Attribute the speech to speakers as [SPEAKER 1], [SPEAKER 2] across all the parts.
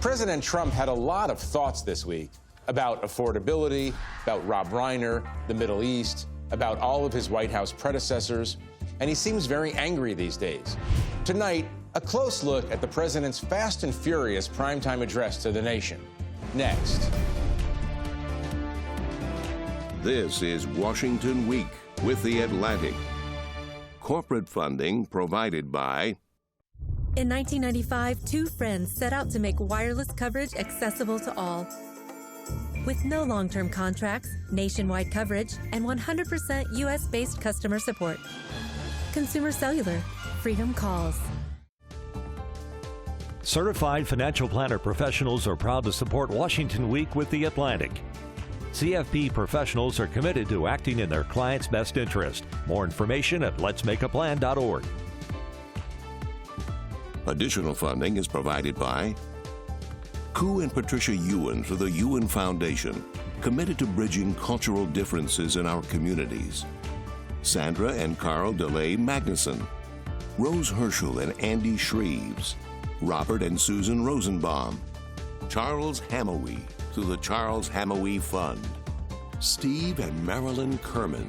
[SPEAKER 1] President Trump had a lot of thoughts this week about affordability, about Rob Reiner, the Middle East, about all of his White House predecessors, and he seems very angry these days. Tonight, a close look at the president's fast and furious primetime address to the nation. Next.
[SPEAKER 2] This is Washington Week with The Atlantic. Corporate funding provided by...
[SPEAKER 3] In 1995, two friends set out to make wireless coverage accessible to all. With no long-term contracts, nationwide coverage, and 100% U.S.-based customer support. Consumer Cellular. Freedom calls.
[SPEAKER 4] Certified financial planner professionals are proud to support Washington Week with The Atlantic. CFP professionals are committed to acting in their clients' best interest. More information at letsmakeaplan.org.
[SPEAKER 2] Additional funding is provided by Ku and Patricia Ewan for the Ewan Foundation, committed to bridging cultural differences in our communities. Sandra and Karl DeLay Magnuson, Rose Herschel and Andy Shreves, Robert and Susan Rosenbaum, Charles Hamawi through the Charles Hamawi Fund, Steve and Marilyn Kerman,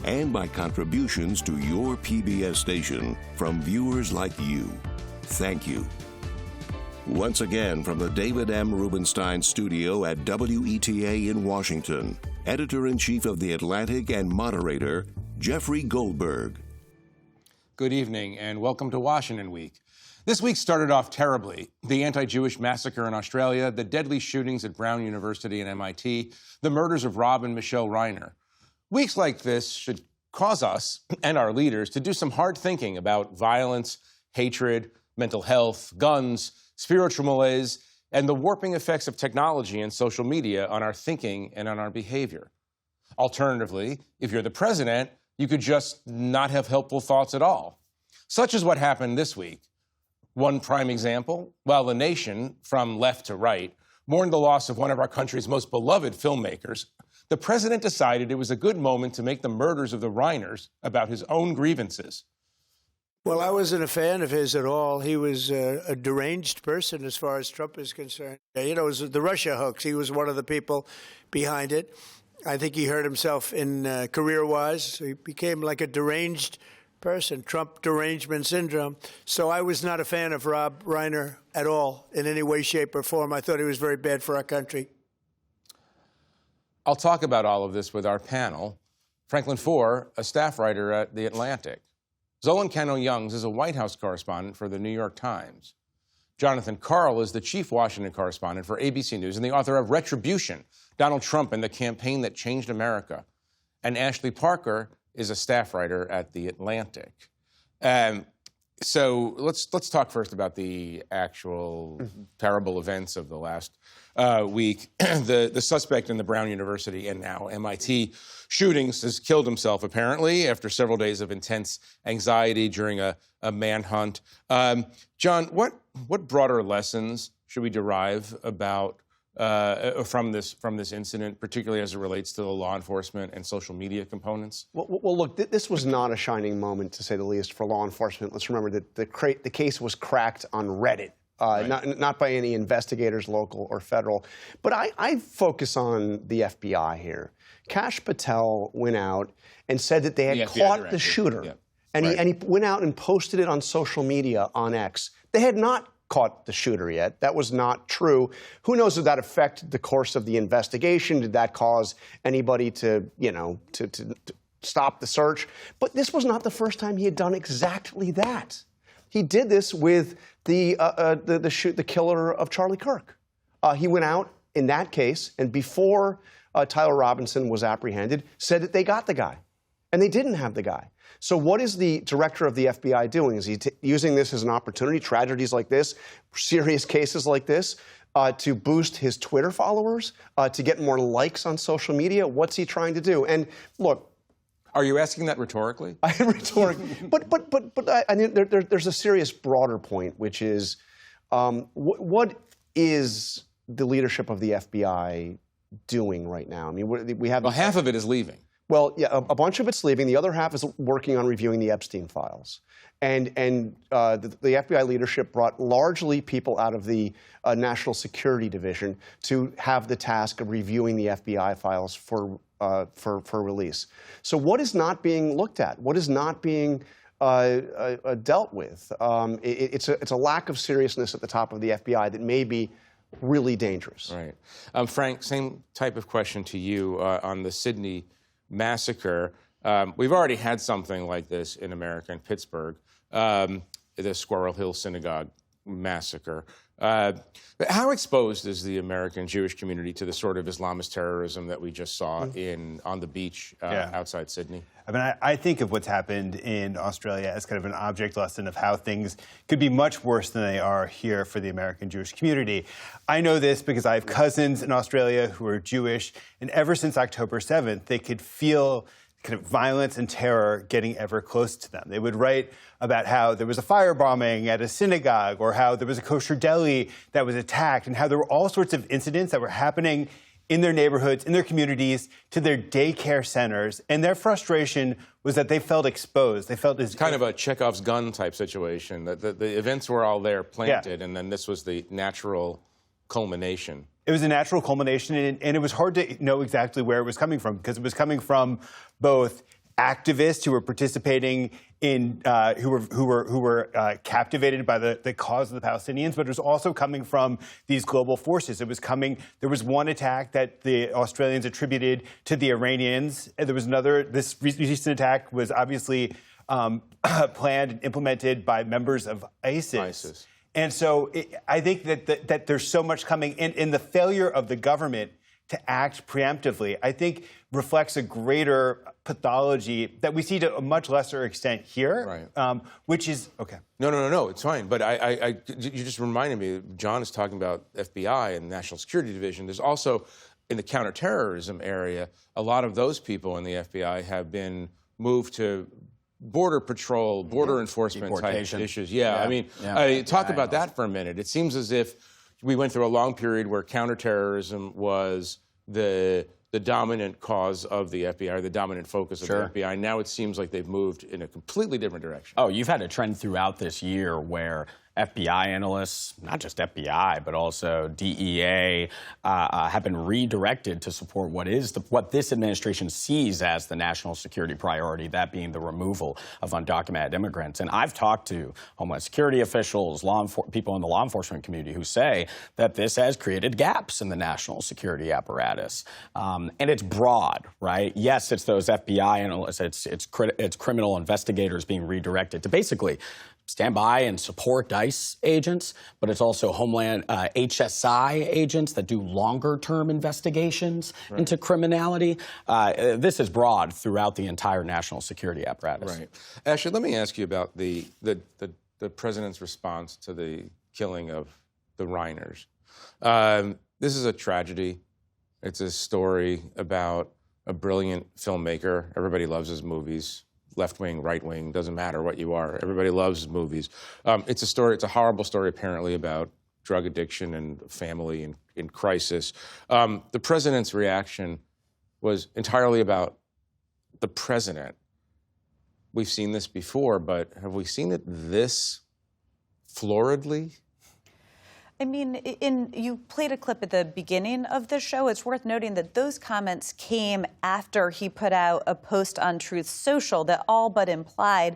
[SPEAKER 2] and by contributions to your PBS station from viewers like you. Thank you. Once again, from the David M. Rubenstein studio at WETA in Washington, Editor-in-Chief of The Atlantic and moderator, Jeffrey Goldberg.
[SPEAKER 1] Good evening and welcome to Washington Week. This week started off terribly. The anti-Jewish massacre in Australia, the deadly shootings at Brown University and MIT, the murders of Rob and Michelle Reiner. Weeks like this should cause us and our leaders to do some hard thinking about violence, hatred, mental health, guns, spiritual malaise, and the warping effects of technology and social media on our thinking and on our behavior. Alternatively, if you're the president, you could just not have helpful thoughts at all. Such is what happened this week. One prime example, while the nation, from left to right, mourned the loss of one of our country's most beloved filmmakers, the president decided it was a good moment to make the murders of the Reiners about his own grievances.
[SPEAKER 5] Well, I wasn't a fan of his at all. He was a deranged person as far as Trump is concerned. You know, it was the Russia hoax. He was one of the people behind it. I think he hurt himself in career-wise. He became like a deranged person, Trump derangement syndrome. So I was not a fan of Rob Reiner at all in any way, shape, or form. I thought he was very bad for our country.
[SPEAKER 1] I'll talk about all of this with our panel. Franklin Foer, a staff writer at The Atlantic. Zolan Kanno-Youngs is a White House correspondent for The New York Times. Jonathan Karl is the chief Washington correspondent for ABC News and the author of Retribution, Donald Trump and the Campaign That Changed America. And Ashley Parker is a staff writer at The Atlantic. So let's talk first about the actual terrible events of the last week. The suspect in the Brown University and now MIT shootings has killed himself, apparently, after several days of intense anxiety during a manhunt. John, what broader lessons should we derive about from this incident, particularly as it relates to the law enforcement and social media components?
[SPEAKER 6] Well, look, this was not a shining moment, to say the least, for law enforcement. Let's remember that the case was cracked on Reddit, right. not by any investigators, local or federal. But I focus on the FBI here. Kash Patel went out and said that they had caught the shooter. Yeah. And he went out and posted it on social media on X. They had not caught the shooter yet. That was not true. Who knows if that affected the course of the investigation? Did that cause anybody to stop the search? But this was not the first time he had done exactly that. He did this with the killer of Charlie Kirk. He went out in that case, and before Tyler Robinson was apprehended, said that they got the guy. And they didn't have the guy. So what is the director of the FBI doing? Is he using this as an opportunity, tragedies like this, serious cases like this, to boost his Twitter followers, to get more likes on social media? What's he trying to do? And look,
[SPEAKER 1] are you asking that rhetorically?
[SPEAKER 6] Rhetorically. But I mean, there's a serious broader point, which is what is the leadership of the FBI doing right now? I mean, we have...
[SPEAKER 1] Well, half of it is leaving.
[SPEAKER 6] Well, yeah, a bunch of it's leaving. The other half is working on reviewing the Epstein files. And the FBI leadership brought largely people out of the National Security Division to have the task of reviewing the FBI files for release. So what is not being looked at? What is not being dealt with? It's a lack of seriousness at the top of the FBI that may be really dangerous.
[SPEAKER 1] Right. Frank, same type of question to you on the Sydney massacre. We've already had something like this in America, in Pittsburgh, the Squirrel Hill Synagogue massacre. But how exposed is the American Jewish community to the sort of Islamist terrorism that we just saw on the beach outside Sydney?
[SPEAKER 7] I mean, I think of what's happened in Australia as kind of an object lesson of how things could be much worse than they are here for the American Jewish community. I know this because I have cousins in Australia who are Jewish, and ever since October 7th, they could feel kind of violence and terror getting ever close to them. They would write about how there was a firebombing at a synagogue, or how there was a kosher deli that was attacked, and how there were all sorts of incidents that were happening in their neighborhoods, in their communities, to their daycare centers. And their frustration was that they felt exposed. They felt as
[SPEAKER 1] kind of a Chekhov's gun type situation, that the events were all there planted, and then this was the natural culmination.
[SPEAKER 7] It was a natural culmination, and it was hard to know exactly where it was coming from, because it was coming from both activists who were participating in, who were captivated by the cause of the Palestinians, but it was also coming from these global forces. It was coming. There was one attack that the Australians attributed to the Iranians, and there was another. This recent attack was obviously planned and implemented by members of ISIS. And so I think that there's so much coming in the failure of the government to act preemptively, I think reflects a greater pathology that we see to a much lesser extent here,
[SPEAKER 1] right.
[SPEAKER 7] Which is, okay.
[SPEAKER 1] No, it's fine. But you just reminded me, John is talking about FBI and National Security Division. There's also, in the counterterrorism area, a lot of those people in the FBI have been moved to border patrol, border enforcement type issues. I mean, talk about that for a minute. It seems as if we went through a long period where counterterrorism was the dominant cause of the FBI, the dominant focus of the FBI. Now it seems like they've moved in a completely different direction.
[SPEAKER 8] Oh, you've had a trend throughout this year where FBI analysts, not just FBI, but also DEA, have been redirected to support what this administration sees as the national security priority, that being the removal of undocumented immigrants. And I've talked to Homeland Security officials, people in the law enforcement community who say that this has created gaps in the national security apparatus. And it's broad, right? Yes, it's those FBI analysts, it's criminal investigators being redirected to basically stand by and support ICE agents, but it's also Homeland HSI agents that do longer-term investigations into criminality. This is broad throughout the entire national security apparatus.
[SPEAKER 1] Right. Ashley, let me ask you about the president's response to the killing of the Reiners. This is a tragedy. It's a story about a brilliant filmmaker. Everybody loves his movies. Left wing, right wing, doesn't matter what you are. Everybody loves movies. It's a story. It's a horrible story, apparently, about drug addiction and family in crisis. The president's reaction was entirely about the president. We've seen this before, but have we seen it this floridly?
[SPEAKER 9] I mean, you played a clip at the beginning of the show. It's worth noting that those comments came after he put out a post on Truth Social that all but implied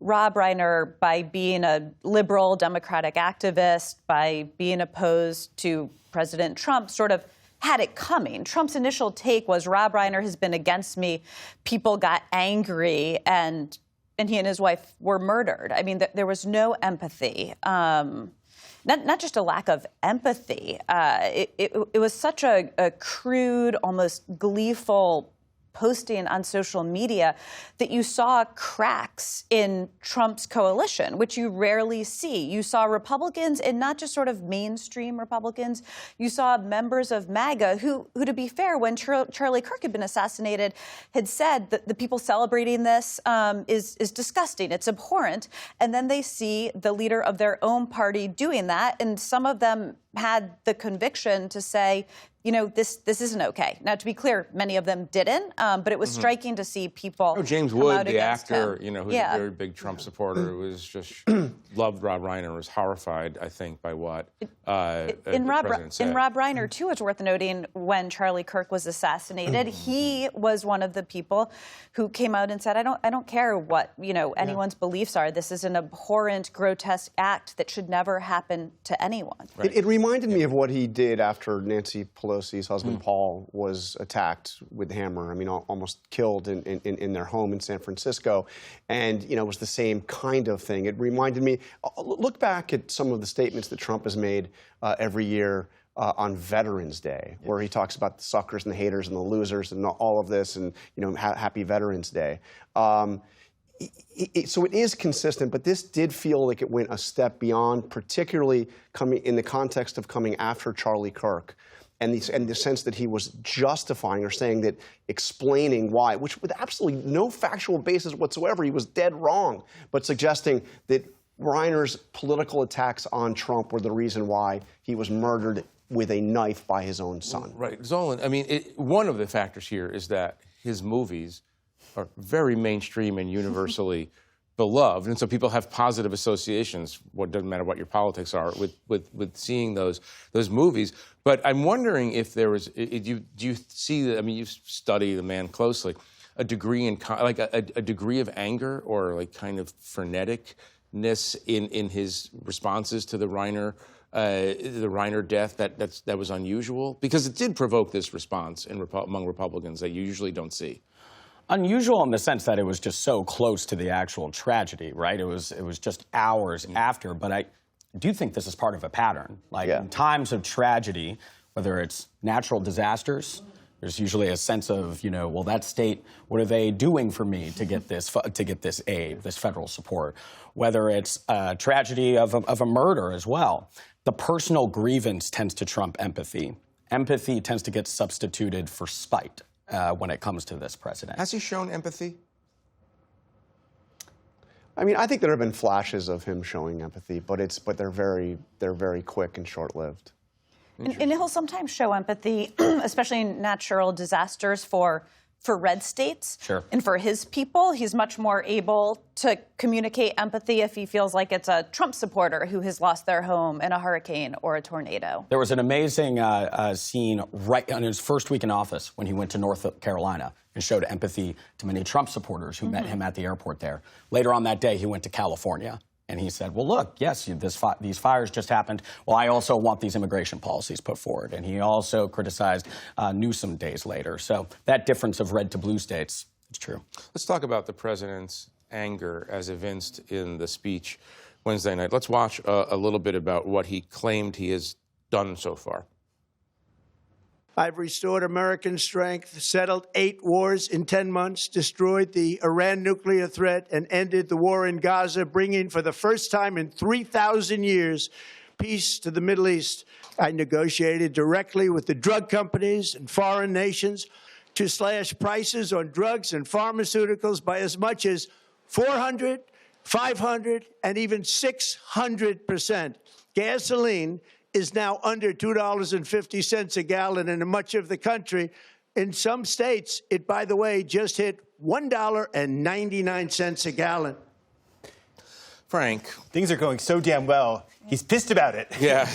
[SPEAKER 9] Rob Reiner, by being a liberal Democratic activist, by being opposed to President Trump, sort of had it coming. Trump's initial take was Rob Reiner has been against me. People got angry, and he and his wife were murdered. I mean, there was no empathy. Not just a lack of empathy. It was such a crude, almost gleeful posting on social media that you saw cracks in Trump's coalition, which you rarely see. You saw Republicans, and not just sort of mainstream Republicans. You saw members of MAGA who to be fair, when Charlie Kirk had been assassinated, had said that the people celebrating this is disgusting. It's abhorrent. And then they see the leader of their own party doing that, and some of them had the conviction to say, you know, this isn't okay. Now, to be clear, many of them didn't, but it was striking to see people.
[SPEAKER 1] Oh, James
[SPEAKER 9] come
[SPEAKER 1] Wood,
[SPEAKER 9] out
[SPEAKER 1] the
[SPEAKER 9] against
[SPEAKER 1] actor,
[SPEAKER 9] him.
[SPEAKER 1] you know, who's a very big Trump supporter, was just loved Rob Reiner, was horrified, I think, by what the president said.
[SPEAKER 9] In Rob Reiner, too, it's worth noting when Charlie Kirk was assassinated, he was one of the people who came out and said, I don't care what, you know, anyone's beliefs are. This is an abhorrent, grotesque act that should never happen to anyone.
[SPEAKER 6] Right. It reminded me of what he did after Nancy Pelosi's husband, Paul, was attacked with a hammer. I mean, almost killed in their home in San Francisco. And, you know, it was the same kind of thing. It reminded me, look back at some of the statements that Trump has made every year on Veterans Day, where he talks about the suckers and the haters and the losers and all of this, and, you know, happy Veterans Day. So it is consistent, but this did feel like it went a step beyond, particularly coming in the context of coming after Charlie Kirk. And the sense that he was justifying or saying that, explaining why, which with absolutely no factual basis whatsoever, he was dead wrong, but suggesting that Reiner's political attacks on Trump were the reason why he was murdered with a knife by his own son.
[SPEAKER 1] Right. Zolan, I mean, one of the factors here is that his movies are very mainstream and universally beloved, and so people have positive associations. What doesn't matter what your politics are with seeing those movies. But I'm wondering if there was. Do you see? I mean, you study the man closely. A degree in like a degree of anger or like kind of freneticness in his responses to the Reiner death that was unusual, because it did provoke this response among Republicans that you usually don't see.
[SPEAKER 8] Unusual in the sense that it was just so close to the actual tragedy, right? It was just hours after, but I do think this is part of a pattern. Like in times of tragedy, whether it's natural disasters, there's usually a sense of, you know, well, that state, what are they doing for me to get this aid, this federal support? Whether it's a tragedy of a murder as well. The personal grievance tends to trump empathy. Empathy tends to get substituted for spite when it comes to this president.
[SPEAKER 1] Has he shown empathy?
[SPEAKER 6] I mean, I think there have been flashes of him showing empathy, but they're very quick and short-lived.
[SPEAKER 9] And he'll sometimes show empathy, especially in natural disasters for red states.
[SPEAKER 8] Sure.
[SPEAKER 9] And for his people, he's much more able to communicate empathy if he feels like it's a Trump supporter who has lost their home in a hurricane or a tornado.
[SPEAKER 8] There was an amazing scene right in his first week in office when he went to North Carolina and showed empathy to many Trump supporters who met him at the airport there. Later on that day, he went to California. And he said, well, look, yes, these fires just happened. Well, I also want these immigration policies put forward. And he also criticized Newsom days later. So that difference of red to blue states, it's true.
[SPEAKER 1] Let's talk about the president's anger as evinced in the speech Wednesday night. Let's watch a little bit about what he claimed he has done so far.
[SPEAKER 5] I've restored American strength, settled 8 wars in 10 months, destroyed the Iran nuclear threat, and ended the war in Gaza, bringing for the first time in 3,000 years peace to the Middle East. I negotiated directly with the drug companies and foreign nations to slash prices on drugs and pharmaceuticals by as much as 400, 500, and even 600%. Gasoline is now under $2.50 a gallon in much of the country. In some states, it, by the way, just hit $1.99 a gallon.
[SPEAKER 1] Frank.
[SPEAKER 7] Things are going so damn well. He's pissed about it.
[SPEAKER 1] Yeah.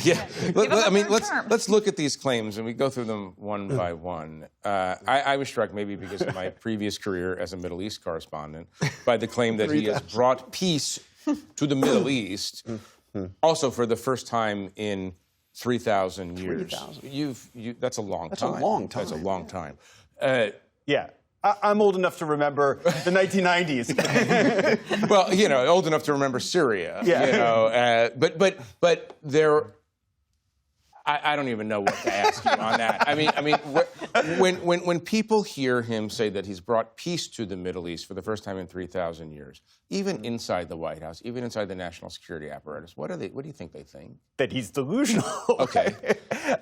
[SPEAKER 1] I mean, let's look at these claims, and we go through them one by one. I was struck, maybe because of my previous career as a Middle East correspondent, by the claim that he has brought peace to the Middle East, also for the first time in 3,000 years.
[SPEAKER 6] 3,000.
[SPEAKER 1] That's a long time.
[SPEAKER 6] That's a long time.
[SPEAKER 1] That's a long time.
[SPEAKER 7] Yeah. I'm old enough to remember the 1990s.
[SPEAKER 1] Well, you know, old enough to remember Syria.
[SPEAKER 7] Yeah.
[SPEAKER 1] You know, but there, I don't even know what to ask you on that. I mean, when people hear him say that he's brought peace to the Middle East for the first time in 3,000 years, even inside the White House, even inside the national security apparatus, what do you think they think?
[SPEAKER 7] That he's delusional.
[SPEAKER 1] Okay.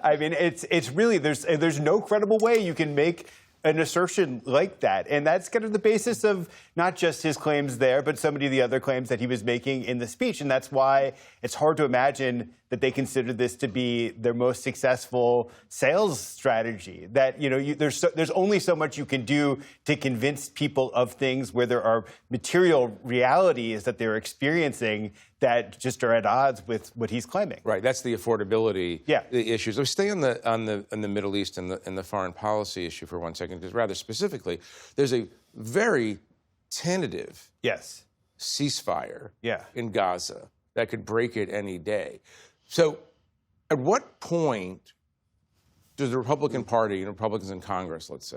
[SPEAKER 7] I mean, it's really there's no credible way you can make an assertion like that. And that's kind of the basis of not just his claims there, but so many of the other claims that he was making in the speech. And that's why it's hard to imagine that they consider this to be their most successful sales strategy. That, there's only so much you can do to convince people of things where there are material realities that they're experiencing that just are at odds with what he's claiming.
[SPEAKER 1] Right. That's the affordability issues. So stay on the Middle East and the foreign policy issue for 1 second, because rather specifically, there's a very tentative ceasefire in Gaza that could break it any day. So at what point does the Republican Party and Republicans in Congress, let's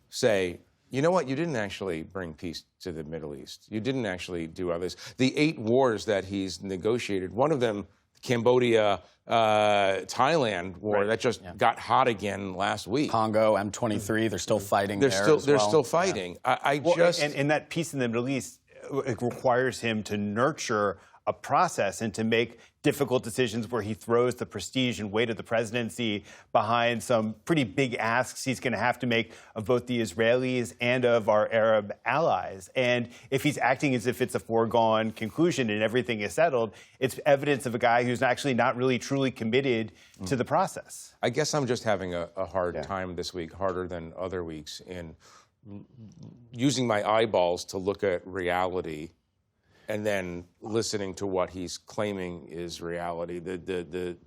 [SPEAKER 1] say, you know what, you didn't actually bring peace to the Middle East. You didn't actually do others. The 8 wars that he's negotiated, one of them, Cambodia, Thailand war, that just got hot again last week.
[SPEAKER 8] Congo, M23, they're still fighting
[SPEAKER 1] They're still fighting.
[SPEAKER 7] Yeah. And that peace in the Middle East, it requires him to nurture a process and to make difficult decisions where he throws the prestige and weight of the presidency behind some pretty big asks he's going to have to make of both the Israelis and of our Arab allies. And if he's acting as if it's a foregone conclusion and everything is settled, it's evidence of a guy who's actually not really truly committed to the process.
[SPEAKER 1] I guess I'm just having a hard time this week, harder than other weeks, in using my eyeballs to look at reality and then listening to what he's claiming is reality. The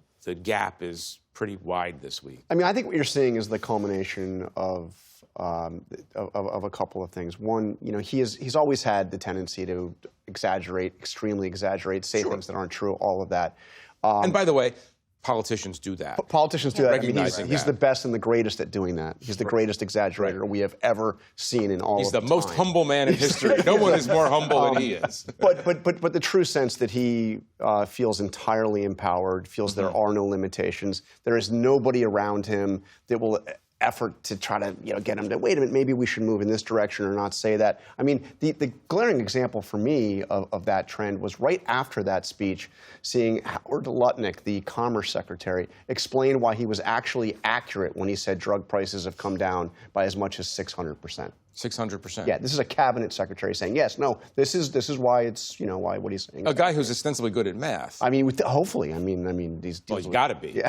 [SPEAKER 1] gap is pretty wide this week.
[SPEAKER 6] I mean, I think what you're seeing is the culmination of a couple of things. One, he's always had the tendency to exaggerate, extremely exaggerate, say things that aren't true, all of that.
[SPEAKER 1] And by the way, politicians do that.
[SPEAKER 6] Politicians do that.
[SPEAKER 1] Recognizing
[SPEAKER 6] he's the best and the greatest at doing that. He's the greatest exaggerator we have ever seen in all
[SPEAKER 1] He's
[SPEAKER 6] of
[SPEAKER 1] the
[SPEAKER 6] time.
[SPEAKER 1] most humble man in history. No one is more humble than he is.
[SPEAKER 6] But the true sense that he feels entirely empowered, feels there are no limitations. There is nobody around him that will effort to try to get him to, wait a minute, maybe we should move in this direction or not say that. I mean, the glaring example for me of that trend was right after that speech, seeing Howard Lutnick, the Commerce Secretary, explain why he was actually accurate when he said drug prices have come down by as much as 600%.
[SPEAKER 1] 600%.
[SPEAKER 6] Yeah, this is a cabinet secretary saying, yes, no, this is why it's, why what he's saying.
[SPEAKER 1] A guy who's ostensibly good at math.
[SPEAKER 6] I mean, hopefully. I mean, these.
[SPEAKER 1] Well, you got to be.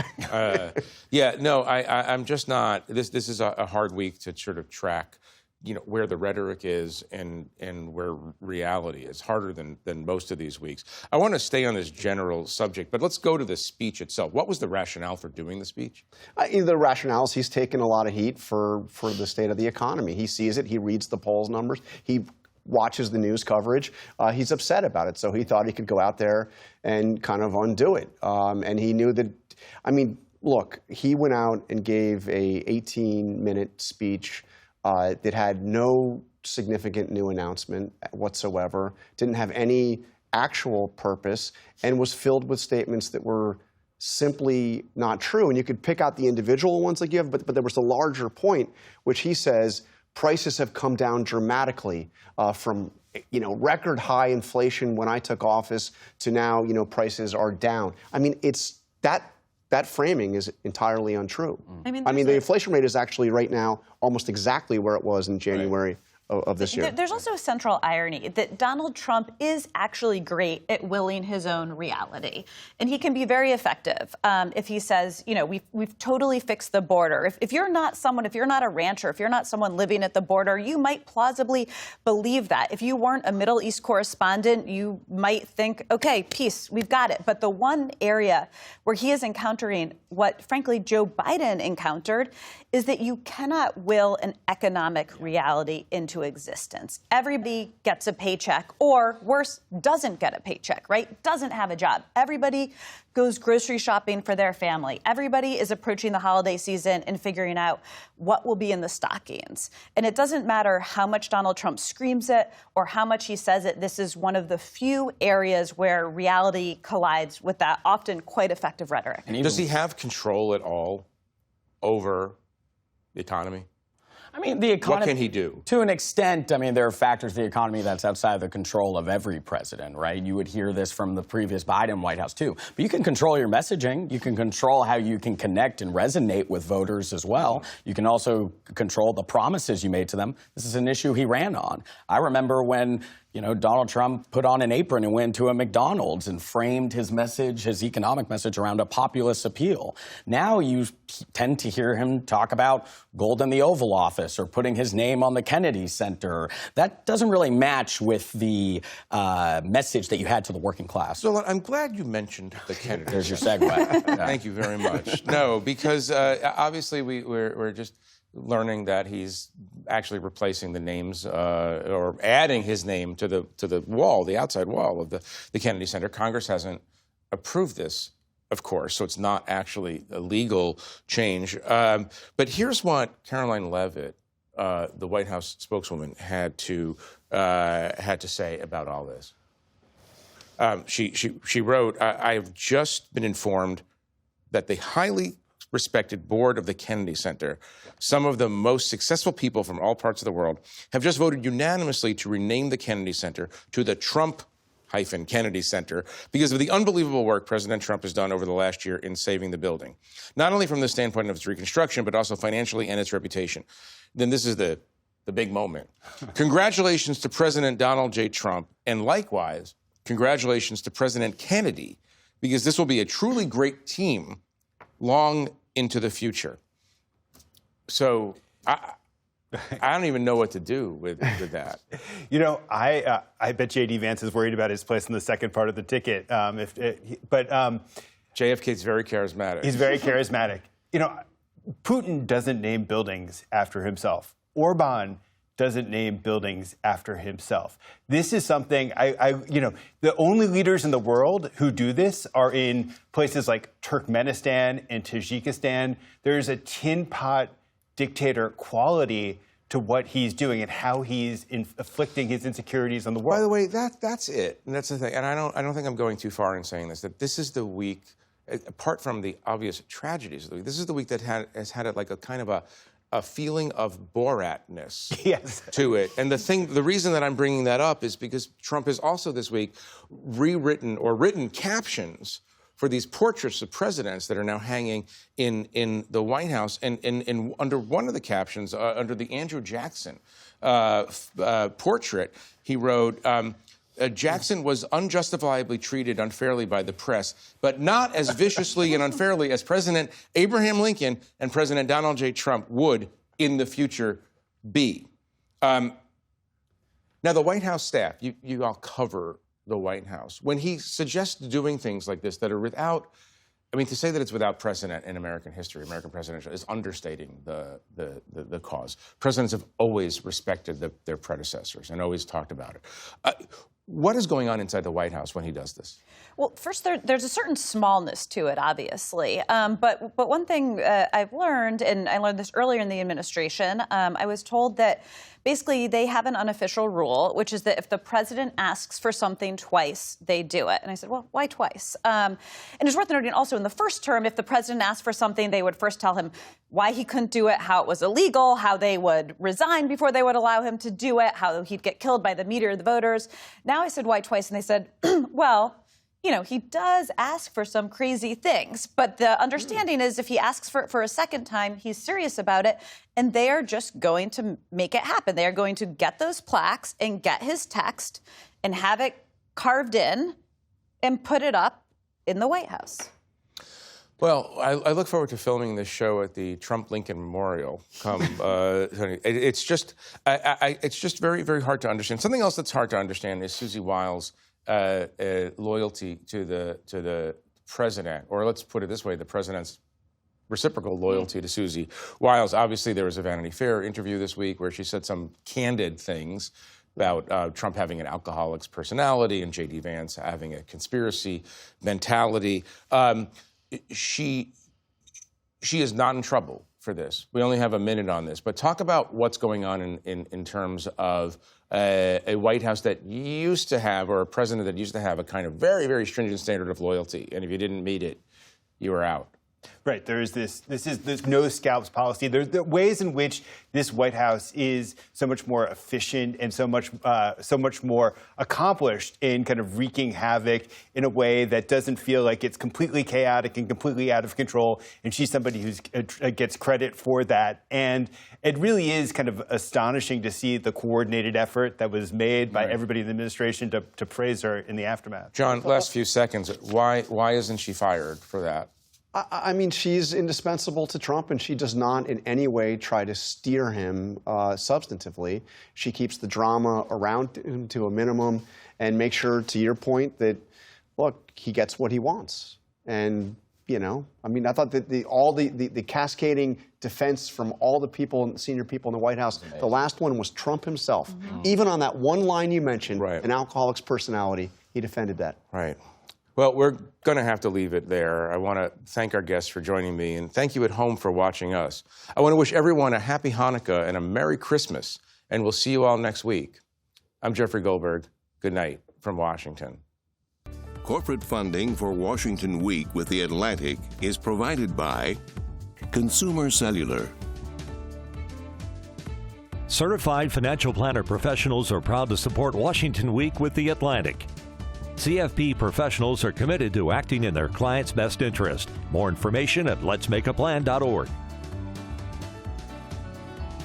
[SPEAKER 6] Yeah.
[SPEAKER 1] No, I'm just not. This is a hard week to sort of track, where the rhetoric is and where reality is. Harder than most of these weeks. I want to stay on this general subject, but let's go to the speech itself. What was the rationale for doing the speech?
[SPEAKER 6] The rationale is he's taken a lot of heat for the state of the economy. He sees it. He reads the polls numbers. He watches the news coverage. He's upset about it, so he thought he could go out there and kind of undo it. And he knew that, look, he went out and gave a 18-minute speech that had no significant new announcement whatsoever, didn't have any actual purpose, and was filled with statements that were simply not true. And you could pick out the individual ones they give, but there was a larger point, which he says prices have come down dramatically from record high inflation when I took office to now prices are down. I mean, it's that framing is entirely untrue. I mean, the inflation rate is actually right now almost exactly where it was in January of this year.
[SPEAKER 9] There's also a central irony that Donald Trump is actually great at willing his own reality. And he can be very effective if he says, we've totally fixed the border. If you're not a rancher, if you're not someone living at the border, you might plausibly believe that. If you weren't a Middle East correspondent, you might think, okay, peace, we've got it. But the one area where he is encountering what, frankly, Joe Biden encountered is that you cannot will an economic reality into existence. Everybody gets a paycheck, or worse, doesn't get a paycheck, right? Doesn't have a job. Everybody goes grocery shopping for their family. Everybody is approaching the holiday season and figuring out what will be in the stockings. And it doesn't matter how much Donald Trump screams it or how much he says it. This is one of the few areas where reality collides with that often quite effective rhetoric.
[SPEAKER 1] Does he have control at all over the economy?
[SPEAKER 8] I mean, the economy.
[SPEAKER 1] What can he do?
[SPEAKER 8] To an extent, I mean, there are factors of the economy that's outside of the control of every president, right? You would hear this from the previous Biden White House, too. But you can control your messaging. You can control how you can connect and resonate with voters as well. You can also control the promises you made to them. This is an issue he ran on. I remember when, you know, Donald Trump put on an apron and went to a McDonald's and framed his message, his economic message, around a populist appeal. Now you tend to hear him talk about gold in the Oval Office or putting his name on the Kennedy Center. That doesn't really match with the message that you had to the working class.
[SPEAKER 1] Zolan, I'm glad you mentioned the Kennedy
[SPEAKER 8] There's your
[SPEAKER 1] Center.
[SPEAKER 8] segue.
[SPEAKER 1] Thank you very much. No, because obviously we're just learning that he's actually replacing the names or adding his name to the wall, the outside wall of the Kennedy Center. Congress hasn't approved this, of course, so it's not actually a legal change. But here's what Caroline Leavitt, the White House spokeswoman, had to say about all this. She wrote, I have just been informed that the highly respected board of the Kennedy Center, some of the most successful people from all parts of the world, have just voted unanimously to rename the Kennedy Center to the Trump-Kennedy Center because of the unbelievable work President Trump has done over the last year in saving the building, not only from the standpoint of its reconstruction, but also financially and its reputation. Then this is the big moment. Congratulations to President Donald J. Trump, and likewise, congratulations to President Kennedy, because this will be a truly great team long into the future. So I don't even know what to do with that.
[SPEAKER 7] You know, I bet J.D. Vance is worried about his place in the second part of the ticket.
[SPEAKER 1] JFK's very charismatic.
[SPEAKER 7] He's very charismatic. You know, Putin doesn't name buildings after himself. Orban doesn't name buildings after himself. This is something you know, the only leaders in the world who do this are in places like Turkmenistan and Tajikistan. There's a tin pot dictator quality to what he's doing and how he's inflicting his insecurities on the world.
[SPEAKER 1] By the way, that's it. And that's the thing. And I don't think I'm going too far in saying this, that this is the week, apart from the obvious tragedies of the week, this is the week that has had like a kind of a feeling of Borat-ness to it. And the reason that I'm bringing that up is because Trump has also this week rewritten or written captions for these portraits of presidents that are now hanging in the White House. And under one of the captions, under the Andrew Jackson portrait, he wrote, Jackson was unjustifiably treated unfairly by the press, but not as viciously and unfairly as President Abraham Lincoln and President Donald J. Trump would in the future be. Now, the White House staff, you all cover the White House. When he suggests doing things like this that are without, I mean, to say that it's without precedent in American history, American presidential, is understating the cause. Presidents have always respected their predecessors and always talked about it. What is going on inside the White House when he does this?
[SPEAKER 9] Well, first, there's a certain smallness to it, obviously. But one thing I've learned, and I learned this earlier in the administration, I was told that basically they have an unofficial rule, which is that if the president asks for something twice, they do it. And I said, well, why twice? And it's worth noting also in the first term, if the president asked for something, they would first tell him why he couldn't do it, how it was illegal, how they would resign before they would allow him to do it, how he'd get killed by the meteor of the voters. Now I said, why twice? And they said, well, you know, he does ask for some crazy things, but the understanding is if he asks for a second time, he's serious about it, and they are just going to make it happen. They are going to get those plaques and get his text and have it carved in and put it up in the White House.
[SPEAKER 1] Well, I look forward to filming this show at the Trump-Lincoln Memorial. It's just very, very hard to understand. Something else that's hard to understand is Susie Wiles' loyalty to the president, or let's put it this way, the president's reciprocal loyalty to Susie Wiles. Obviously, there was a Vanity Fair interview this week where she said some candid things about Trump having an alcoholic's personality and J.D. Vance having a conspiracy mentality. She is not in trouble for this. We only have a minute on this, but talk about what's going on in terms of a White House that used to have, or a president that used to have, a kind of very, very stringent standard of loyalty. And if you didn't meet it, you were out.
[SPEAKER 7] Right. There's there's no scalps policy. There's the ways in which this White House is so much more efficient and so much more accomplished in kind of wreaking havoc in a way that doesn't feel like it's completely chaotic and completely out of control. And she's somebody who gets credit for that. And it really is kind of astonishing to see the coordinated effort that was made by everybody in the administration to praise her in the aftermath.
[SPEAKER 1] John, last few seconds. Why isn't she fired for that?
[SPEAKER 6] I mean, she's indispensable to Trump, and she does not in any way try to steer him substantively. She keeps the drama around him to a minimum and makes sure, to your point, that, look, he gets what he wants. And, you know, I mean, I thought that the cascading defense from all the people, senior people in the White House, the last one was Trump himself. Mm-hmm. Even on that one line you mentioned, an alcoholic's personality, he defended that.
[SPEAKER 1] Right. Well, we're going to have to leave it there. I want to thank our guests for joining me, and thank you at home for watching us. I want to wish everyone a happy Hanukkah and a Merry Christmas, and we'll see you all next week. I'm Jeffrey Goldberg. Good night from Washington.
[SPEAKER 2] Corporate funding for Washington Week with The Atlantic is provided by Consumer Cellular.
[SPEAKER 4] Certified financial planner professionals are proud to support Washington Week with The Atlantic. CFP professionals are committed to acting in their clients' best interest. More information at letsmakeaplan.org.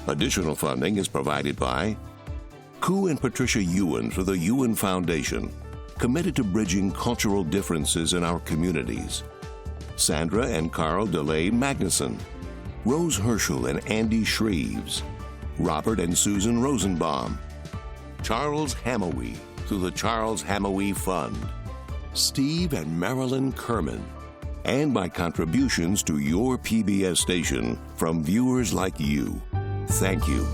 [SPEAKER 2] Additional funding is provided by Ku and Patricia Ewan for the Ewan Foundation, committed to bridging cultural differences in our communities. Sandra and Karl DeLay Magnuson, Rose Herschel and Andy Shreves, Robert and Susan Rosenbaum, Charles Hamawi through the Charles Hamawi Fund, Steve and Marilyn Kerman, and by contributions to your PBS station from viewers like you. Thank you.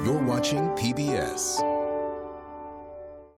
[SPEAKER 10] You're watching PBS.